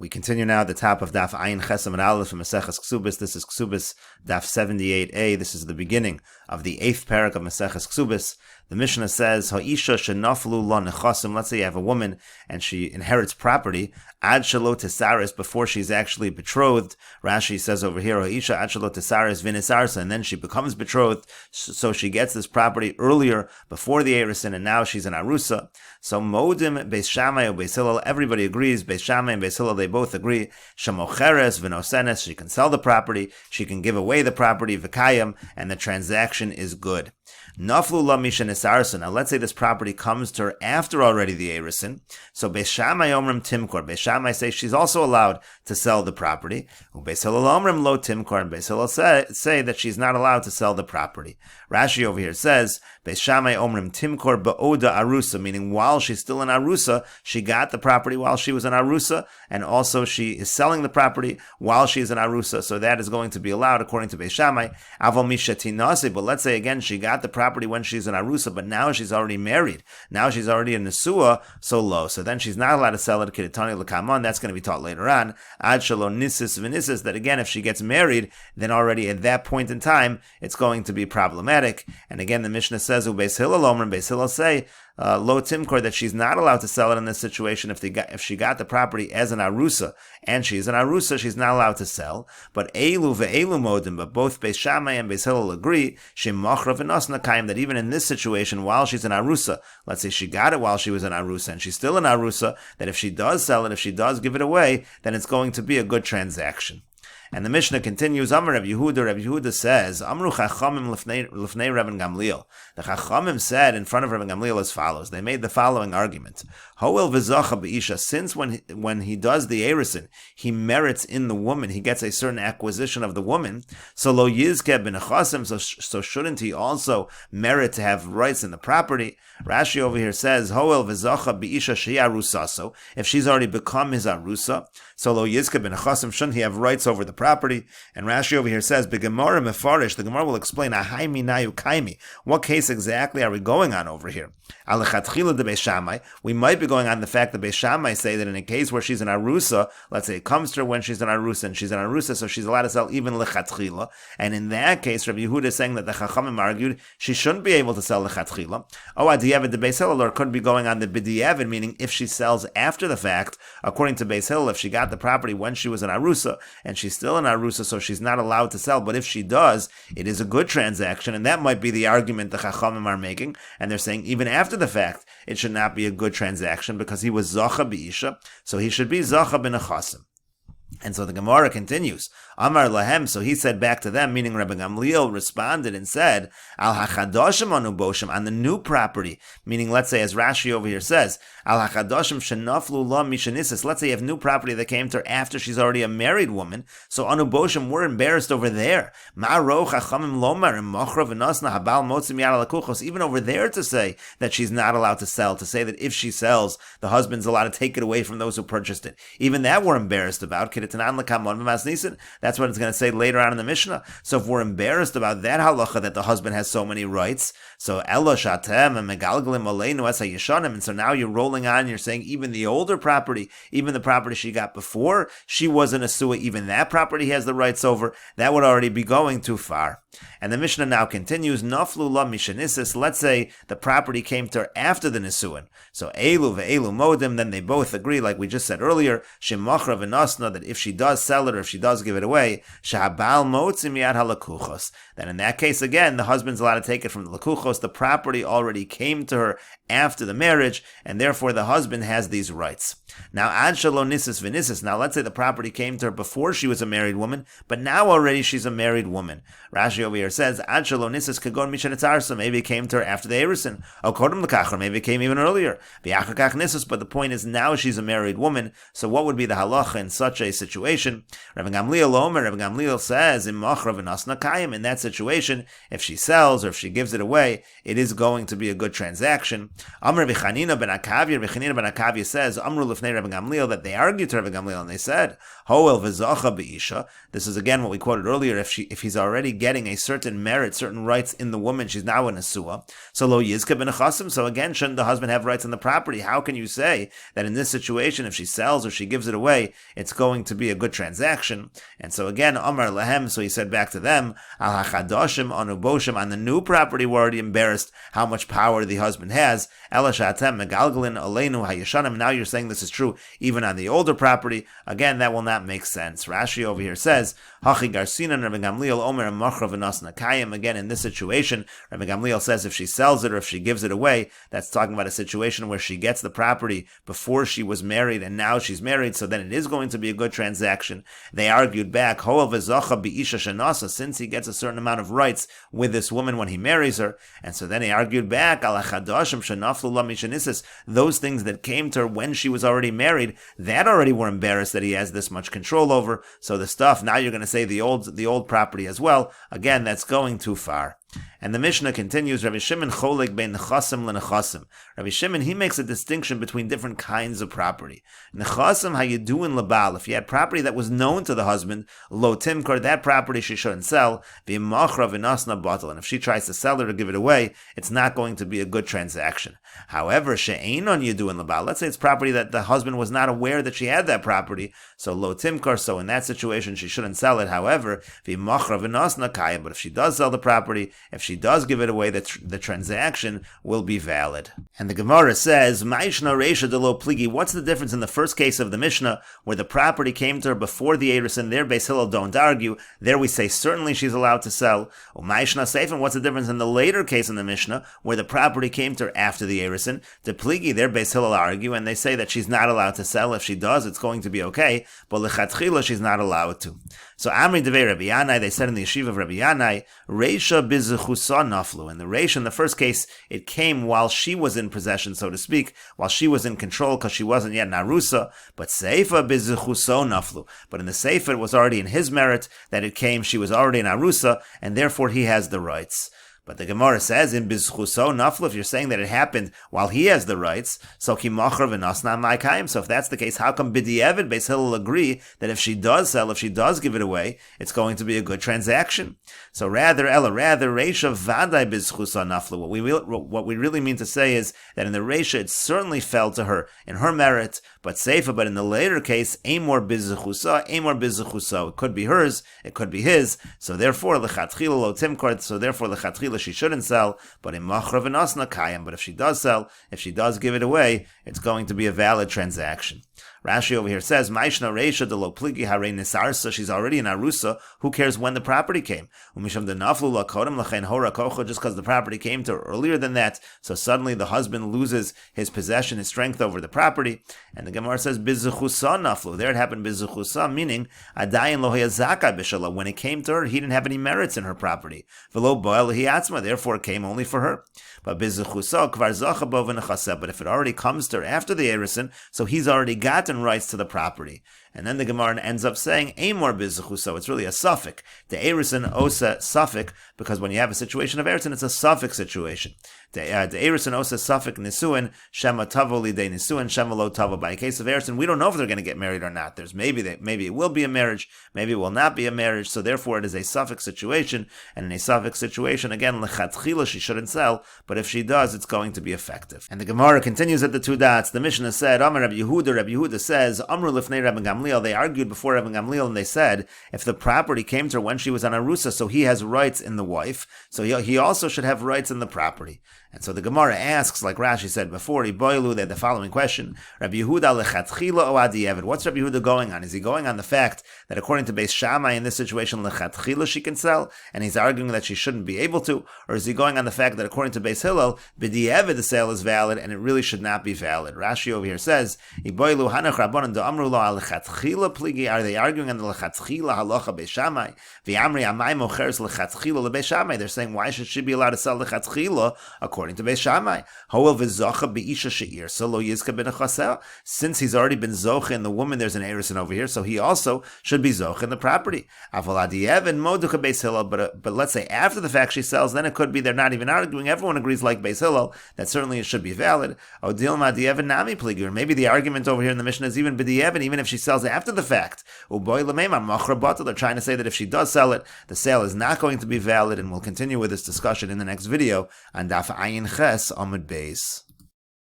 We continue now at the top of Daf Ayin Chesam and Aleph from Mesechet Kesubos. This is Kesubos Daf 78a. This is the beginning of the 8th parak of Mesechet Kesubos. The Mishnah says, Ha'isha shenaflu la nechasim. Let's say you have a woman and she inherits property, ad shelo tesaris, before she's actually betrothed. Rashi says over here, Ha'isha ad shelo tesaris vinisarsa, and then she becomes betrothed, so she gets this property earlier, before the Erusin, and now she's an Arusa. So Modim, Beis Shammai, or Beis Hillel, everybody agrees, Beis Shammai and Beis Hillel, they both agree, Shemocheres v'nosenes, she can sell the property, she can give away the property, v'kayim, and the transaction is good. Naflu la misha nesarsa. Now let's say this property comes to her after already the Erusin. So Beis Shammai omrim timkor. Beis Shammai say she's also allowed to sell the property. Beis Hillel omrim lo timkor, and Beis Hillel say that she's not allowed to sell the property. Rashi over here says Beis Shammai omrim timkor ba'oda arusa, meaning while she's still in arusa, she got the property while she was in arusa, and also she is selling the property while she's in arusa. So that is going to be allowed according to Beis Shammai. Aval misha tinase. But let's say again she got the property when she's in arusa, but now she's already married. Now she's already in nesua, so low. So then she's not allowed to sell it. Kiritani l'kamon. That's going to be taught later on. Ad shelo nisis v'nisis. That again, if she gets married, then already at that point in time, it's going to be problematic. And again, the Mishnah says, Beis Hillel omrim, Beis Hillel say, lo timkor, that she's not allowed to sell it in this situation. If she got the property as an arusa and she's an arusa, she's not allowed to sell. But elu ve'elu modim, but both Beis Shammai and Beis Hillel agree shemachra v'nosna kaim, that even in this situation, while she's an arusa, let's say she got it while she was an arusa and she's still an arusa, that if she does sell it, if she does give it away, then it's going to be a good transaction. And the Mishnah continues, Amar Rabbi Yehuda says, Amru Chachamim lifnei Rabban Gamliel. The Chachamim said in front of Rabban Gamliel as follows. They made the following argument. Hoel v'zacha b'isha, since when he does the Erusin, he merits in the woman, he gets a certain acquisition of the woman, so lo yizke b'nechasim, so shouldn't he also merit to have rights in the property? Rashi over here says, Hoel v'zacha b'isha shehi arusaso, if she's already become his arusa, so lo yizke b'nechasim, shouldn't he have rights over the property? And Rashi over here says, B'gemara mefarish, the Gemara will explain, ahai minayu kaimi, what case exactly are we going on over here? Alechatchila de Beis Shammai, we might be going on the fact that Beis Shammai say that in a case where she's an arusa, let's say it comes to her when she's an arusa, and she's an arusa, so she's allowed to sell even lechatchila, and in that case, Rabbi Yehuda is saying that the Chachamim argued she shouldn't be able to sell lechatchila. Oh, adiavad de Beis Hillel, or could be going on the b'diavad, meaning if she sells after the fact, according to Beis Hillel, if she got the property when she was an arusa, and she's still an arusa, so she's not allowed to sell, but if she does, it is a good transaction, and that might be the argument the Chachamim are making, and they're saying even after the fact, it should not be a good transaction because he was Zacha B'isha, so he should be Zacha B'nechasim. And so the Gemara continues, Amar Lahem, so he said back to them, meaning Rabbi Gamliel responded and said, Al HaChadoshim Anu Boshim, on the new property, meaning let's say as Rashi over here says, Al HaChadoshim Shenaflu La Mishanisis, let's say you have new property that came to her after she's already a married woman, so Anu Boshim, we're embarrassed over there. Ma'ro Chachamim Lomar, Mochra V'nosna Habal Motzim Yad Alakuchos, even over there to say that she's not allowed to sell, to say that if she sells, the husband's allowed to take it away from those who purchased it. Even that we're embarrassed about. That's what it's going to say later on in the Mishnah. So if we're embarrassed about that halacha that the husband has so many rights, so Elo Shatem and Megalgalim Aleinu Esa Yeshanim, and so now you're rolling on, you're saying even the older property, even the property she got before she was in a Nesua, even that property has the rights over, that would already be going too far. And the Mishnah now continues, Naflu La Mishanisis, let's say the property came to her after the Nesuin. So Elu ve'elu modim, then they both agree, like we just said earlier, Shemachra v'nosna, that if she does sell it or if she does give it away, Shahabal motzim yad halakuchos, then in that case again, the husband's allowed to take it from the lakuchos, the property already came to her after the marriage, and therefore the husband has these rights. Now, ad shelo nisis v'nisis, now let's say the property came to her before she was a married woman, but now already she's a married woman. Rashi over here says, ad shelo nisis kagon mishanitzarsa, maybe it came to her after the Erusin, or kodem l'kachar, maybe it came even earlier. V'achar kach nisis, but the point is now she's a married woman, so what would be the halacha in such a situation? Rabbi Gamliel says, in machra v'nosna kayim, in that situation, if she sells or if she gives it away, it is going to be a good transaction. Amr v'chanina ben Akav Akavya, Rabbi Chanina ben Akavya says, Amru lefnei Rabbi Gamliel, that they argued to Rabbi Gamliel, and they said, Hoel v'zacha be'isha. This is again what we quoted earlier. If he's already getting a certain merit, certain rights in the woman, she's now in a suah. So lo yizka ben achasim. So again, shouldn't the husband have rights in the property? How can you say that in this situation, if she sells or she gives it away, it's going to be a good transaction? And so again, Amar lahem. So he said back to them, Al hachadoshim anuboshim, on the new property, we're already embarrassed how much power the husband has. Ela shatem megalgalin aleinu hayashanim. Now you're saying this is true even on the older property. Again, that will not make sense. Rashi over here says, Hachi Garsina Rabbi Gamliel Omer Machra v'Nasna Kayim. Again, in this situation, Rabbi Gamliel says if she sells it or if she gives it away, that's talking about a situation where she gets the property before she was married and now she's married, so then it is going to be a good transaction. They argued back, Hoel v'Zacha B'Isha Shenasa, since he gets a certain amount of rights with this woman when he marries her, and so then he argued back, Al Chadashim Shenaflu La Mishanisis, those things that came to her when she was already married, that already were embarrassed that he has this much control over. So the stuff, now you're going to say the old property as well. Again, that's going too far. And the Mishnah continues, Rabbi Shimon choleg bein nechasim lenechasim. Rabbi Shimon, he makes a distinction between different kinds of property. Nechasim hayeduin lebal. If you had property that was known to the husband, lo timkar, that property she shouldn't sell. V'machra v'nasna batal. And if she tries to sell it or give it away, it's not going to be a good transaction. However, she'einon yeduin lebal. Let's say it's property that the husband was not aware that she had that property. So lo timkar. So in that situation, she shouldn't sell it. However, v'machra v'nasna kaya. But if she does sell the property, if she does give it away, the transaction will be valid. And the Gemara says, Ma'ishna Reisha de lo pligi. What's the difference in the first case of the Mishnah, where the property came to her before the Erusin? There, Beis Hillel don't argue. There we say certainly she's allowed to sell. Or Ma'ishna Seifin. What's the difference in the later case in the Mishnah, where the property came to her after the Erusin? De pligi, there Beis Hillel argue, and they say that she's not allowed to sell. If she does, it's going to be okay. But lechatchila, she's not allowed to. So Amri Devei Rabbi Yanai, they said in the yeshiva of Rabbi Yanai, Reisha bizuchusa naflu. In the Reisha, in the first case, it came while she was in possession, so to speak, while she was in control, because she wasn't yet narusa. But Seifa bizuchuso naflu. But in the Seifa, it was already in his merit that it came. She was already narusa, and therefore he has the rights. But the Gemara says, in bizchuso naflu, if you're saying that it happened while he has the rights, so ki machar v'nasna ma'ikayim. So if that's the case, how come b'di'evid Beis Hillel agree that if she does sell, if she does give it away, it's going to be a good transaction? So rather, reisha vaday bizchuso naflu. What we really mean to say is that in the reisha, it certainly fell to her in her merit, but seifa. But in the later case, amor bizchuso. It could be hers, it could be his. So therefore, lechatchila lo timkor. So therefore, lechatchila she shouldn't sell, but in machra v'nasna kayam. But if she does sell, if she does give it away, it's going to be a valid transaction. Rashi over here says, Ma'ishna reisha de lo pligi harei nisarsa. She's already in arusa. Who cares when the property came? Umisham de naflu la kodem lachen hora kocha. Just because the property came to her earlier than that, so suddenly the husband loses his possession, his strength over the property. And the Gemara says, bizuchusa naflu. There it happened bizuchusa, meaning adayin lo hayazaka bishala. When it came to her, he didn't have any merits in her property. V'lo boel hiatzma. Therefore, it came only for her. But bizuchusa kvar zacha bo v'nechaseh. But if it already comes to her after the Erusin, so he's already gotten rights to the property. And then the Gemara ends up saying, Amor bizuchuso. It's really a suffix. The Erusin osa suffix, because when you have a situation of Erusin, it's a suffix situation. The Erusin osa suffix nisuin, shema tavo lidei nisuin, shema lo tavo. By a case of Erusin, we don't know if they're going to get married or not. There's maybe it will be a marriage, maybe it will not be a marriage, so therefore it is a suffix situation, and in a suffix situation, again, lechatchila, she shouldn't sell, but if she does, it's going to be effective. And the Gemara continues at the two dots. The Mishnah said, Amar Rabbi Yehuda says, Amru lifnei Rabbi Gamliel. They argued before Rabbi Gamliel, and they said, if the property came to her when she was on arusa, so he has rights in the wife, so he also should have rights in the property. And so the Gemara asks, like Rashi said before, they had the following question, Rabbi Yehuda lechatchila o adi'evid. What's Rabbi Yehuda going on? Is he going on the fact that according to Beis Shammai in this situation, lechatchila she can sell, and he's arguing that she shouldn't be able to? Or is he going on the fact that according to Beis Hillel, b'di'evid the sale is valid, and it really should not be valid? Rashi over here says, Iboilu hanach rabbanan da'amru lo lechatchila pligi. Are they arguing on the lechatchila halacha Beis Shammai? V'amri amay mocheres lechatchila leBeis Shammai. They're saying, why should she be allowed to sell lechatchila according according to Beis Shammai. Hoel v'zocha be'isha she'ir, so lo yizka ben achasel. Since he's already been zocha in the woman, there's an erisin over here, so he also should be zocha in the property. Aval adiev and moduka Beis Hillel, but let's say after the fact she sells, then it could be they're not even arguing. Everyone agrees like Beis Hillel that certainly it should be valid. Odil madiev and nami pligur. Maybe the argument over here in the Mishnah is even b'diev, and even if she sells after the fact. Uboy l'meimar machra batel. They're trying to say that if she does sell it, the sale is not going to be valid, and we'll continue with this discussion in the next video on Daf Ayin Ches Amud Beis.